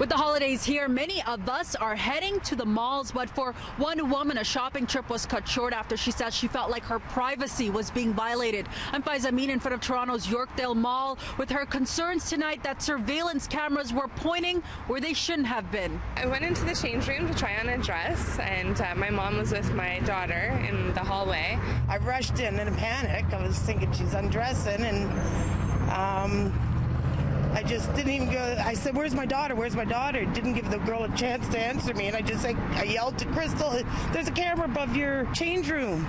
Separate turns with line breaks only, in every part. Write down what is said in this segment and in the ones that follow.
With the holidays here, many of us are heading to the malls, but for one woman, a shopping trip was cut short after she said she felt like her privacy was being violated. I'm Faiza Amin in front of Toronto's Yorkdale Mall with her concerns tonight that surveillance cameras were pointing where they shouldn't have been.
I went into the change room to try on a dress, and my mom was with my daughter in the hallway.
I rushed in a panic. I was thinking she's undressing, and I just didn't even go. I said, "Where's my daughter? Where's my daughter?" Didn't give the girl a chance to answer me, and I yelled to Crystal, "There's a camera above your change room."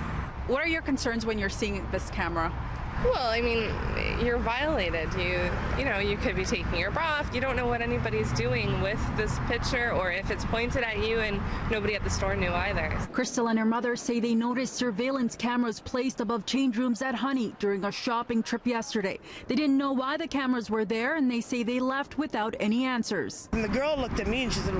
What are your concerns when you're seeing this camera?
Well, I mean, you're violated. You could be taking your bra off. You don't know what anybody's doing with this picture, or if it's pointed at you, and nobody at the store knew either.
Crystal and her mother say they noticed surveillance cameras placed above change rooms at Honey during a shopping trip yesterday. They didn't know why the cameras were there, and they say they left without any answers.
And the girl looked at me and she said,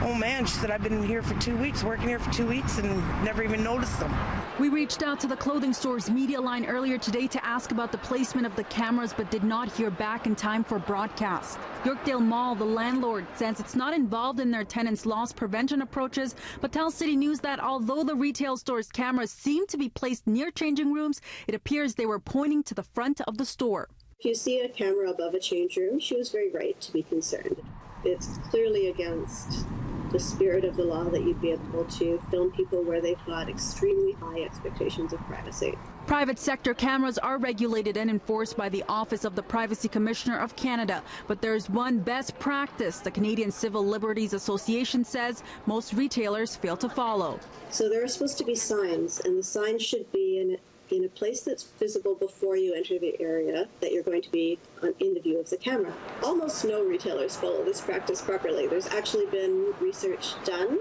"Oh man," she said, "I've been here for 2 weeks, working here for 2 weeks, and never even noticed them."
We reached out to the clothing store's media line earlier today to ask about the placement of the cameras, but did not hear back in time for broadcast. Yorkdale Mall, the landlord, says it's not involved in their tenants' loss prevention approaches, but tells City News that although the retail store's cameras seem to be placed near changing rooms, it appears they were pointing to the front of the store.
If you see a camera above a change room, she was very right to be concerned. It's clearly against the spirit of the law that you'd be able to film people where they've got extremely high expectations of privacy.
Private sector cameras are regulated and enforced by the Office of the Privacy Commissioner of Canada. But there's one best practice the Canadian Civil Liberties Association says most retailers fail to follow.
So there are supposed to be signs, and the signs should be in a place that's visible before you enter the area that you're going to be in the view of the camera. Almost no retailers follow this practice properly. There's actually been research done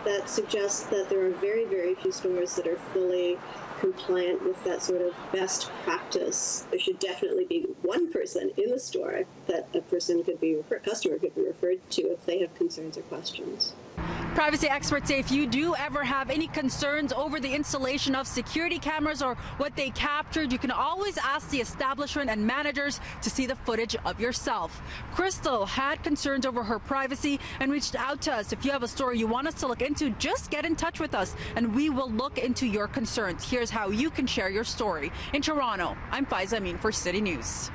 that suggests that there are very, very few stores that are fully compliant with that sort of best practice. There should definitely be one person in the store that a customer could be referred to if they have concerns or questions.
Privacy experts say if you do ever have any concerns over the installation of security cameras or what they captured, you can always ask the establishment and managers to see the footage of yourself. Crystal had concerns over her privacy and reached out to us. If you have a story you want us to look into, just get in touch with us and we will look into your concerns. Here's how you can share your story. In Toronto, I'm Faiza Amin for City News.